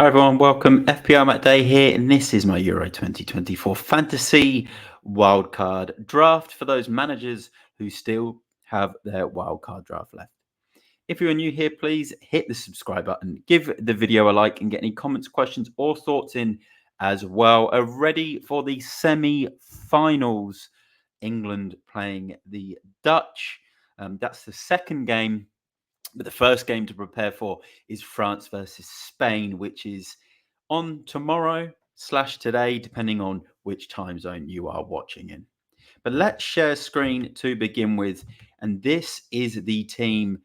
Hi everyone, welcome. FPL Matt Day here, and this is my Euro 2024 Fantasy Wildcard Draft for those managers who still have their wildcard draft left. If you're new here, please hit the subscribe button, give the video a like, and get any comments, questions, or thoughts in as well. Ready for the semi-finals. England playing the Dutch. That's the second game. But the first game to prepare for is France versus Spain, which is on tomorrow/today, depending on which time zone you are watching in. But let's share screen to begin with. And this is the team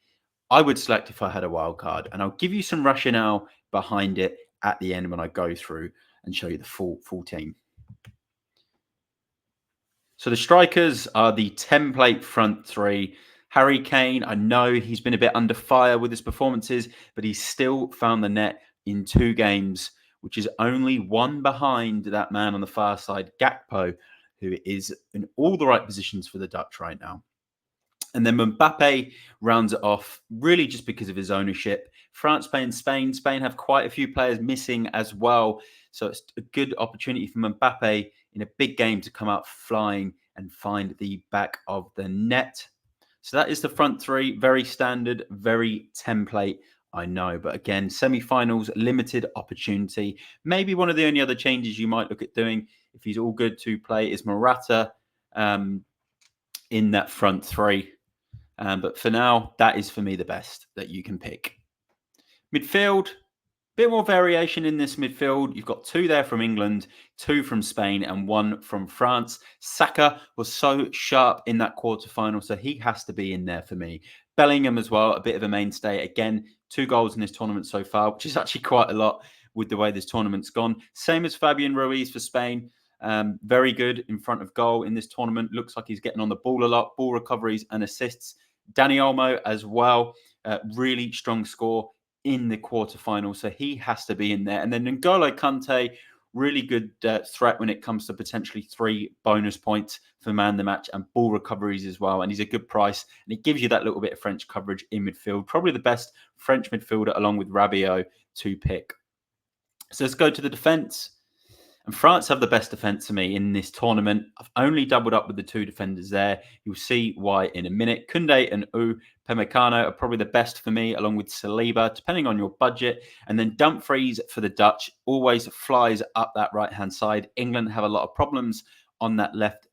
I would select if I had a wild card. And I'll give you some rationale behind it at the end when I go through and show you the full team. So the strikers are the template front three. Harry Kane, I know he's been a bit under fire with his performances, but he's still found the net in 2 games, which is only one behind that man on the far side, Gakpo, who is in all the right positions for the Dutch right now. And then Mbappe rounds it off really just because of his ownership. France playing Spain. Spain have quite a few players missing as well. So it's a good opportunity for Mbappe in a big game to come out flying and find the back of the net. So that is the front three. Very standard, very template, I know. But again, semi-finals, limited opportunity. Maybe one of the only other changes you might look at doing, if he's all good to play, is Morata in that front three. But for now, that is for me the best that you can pick. Midfield, bit more variation in this midfield. You've got 2 there from England, 2 from Spain, and 1 from France. Saka was so sharp in that quarterfinal, so he has to be in there for me. Bellingham as well, a bit of a mainstay. Again, 2 goals in this tournament so far, which is actually quite a lot with the way this tournament's gone. Same as Fabian Ruiz for Spain. Very good in front of goal in this tournament. Looks like he's getting on the ball a lot, ball recoveries and assists. Dani Olmo as well, really strong score in the quarterfinal, so he has to be in there. And then N'Golo Kante, really good threat when it comes to potentially 3 bonus points for man the match and ball recoveries as well. And he's a good price, and it gives you that little bit of French coverage in midfield. Probably the best French midfielder along with Rabiot to pick. So let's go to the defence. And France have the best defence for me in this tournament. I've only doubled up with the 2 defenders there. You'll see why in a minute. Koundé and Upamecano are probably the best for me, along with Saliba, depending on your budget. And then Dumfries for the Dutch always flies up that right-hand side. England have a lot of problems on that left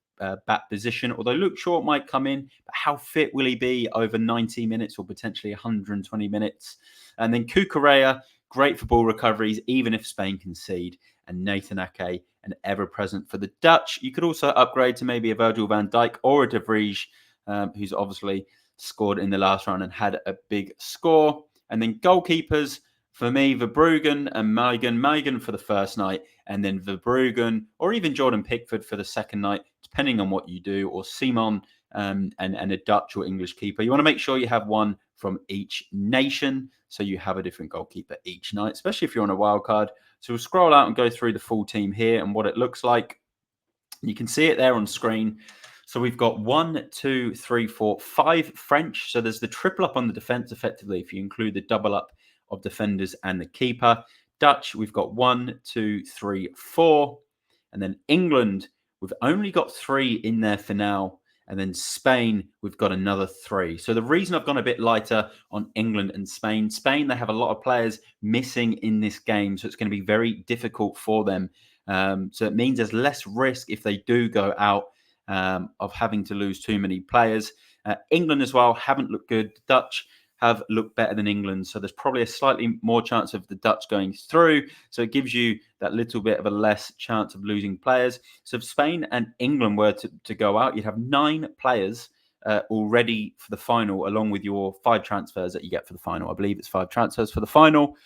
back position, although Luke Shaw might come in. But how fit will he be over 90 minutes or potentially 120 minutes? And then Cucurella, great for ball recoveries, even if Spain concede. And Nathan Ake, and ever-present for the Dutch. You could also upgrade to maybe a Virgil van Dijk or a De Vrij, who's obviously scored in the last round and had a big score. And then goalkeepers, for me, Verbruggen and Maignan for the first night, and then Verbruggen, or even Jordan Pickford for the second night, depending on what you do, or Simon and a Dutch or English keeper. You want to make sure you have one from each nation, so you have a different goalkeeper each night, especially if you're on a wild card. So we'll scroll out and go through the full team here and what it looks like. You can see it there on screen. So we've got 1, 2, 3, 4, 5 French. So there's the triple up on the defense, effectively, if you include the double up of defenders and the keeper. Dutch, we've got 1, 2, 3, 4. And then England, we've only got 3 in there for now. And then Spain, we've got another 3. So the reason I've gone a bit lighter on England and Spain, they have a lot of players missing in this game. So it's going to be very difficult for them. So it means there's less risk if they do go out of having to lose too many players. England as well haven't looked good. The Dutch have looked better than England. So there's probably a slightly more chance of the Dutch going through. So it gives you that little bit of a less chance of losing players. So if Spain and England were to go out, you'd have 9 players already for the final, along with your 5 transfers that you get for the final. I believe it's 5 transfers for the final.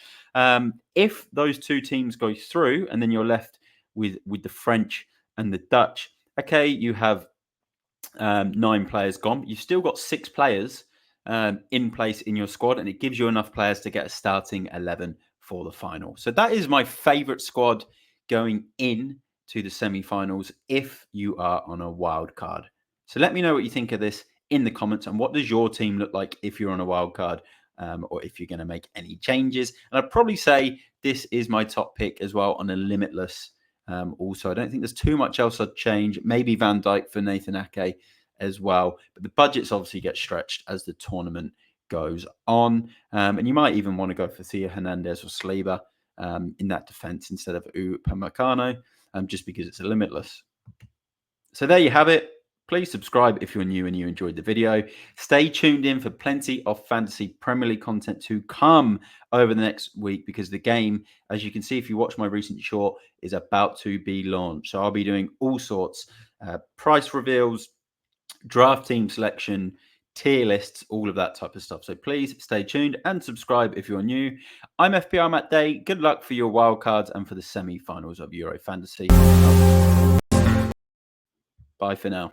If those 2 teams go through, and then you're left with the French and the Dutch, okay, you have 9 players gone. You've still got 6 players in place in your squad, and it gives you enough players to get a starting 11 for the final. So that is my favorite squad going in to the semi-finals if you are on a wild card. So let me know what you think of this in the comments, and what does your team look like if you're on a wild card? or if you're going to make any changes. And I'd probably say this is my top pick as well on a limitless. Also, I don't think there's too much else I'd change. Maybe Van Dijk for Nathan Ake as well. But the budgets obviously get stretched as the tournament goes on. And you might even want to go for Theo Hernandez or Saliba in that defence instead of Upamecano, just because it's a limitless. So there you have it. Please subscribe if you're new and you enjoyed the video. Stay tuned in for plenty of fantasy Premier League content to come over the next week, because the game, as you can see if you watch my recent short, is about to be launched. So I'll be doing all sorts, price reveals, draft team selection, tier lists, all of that type of stuff. So please stay tuned and subscribe if you're new. I'm FPR Matt Day. Good luck for your wildcards and for the semi-finals of Euro Fantasy. Bye for now.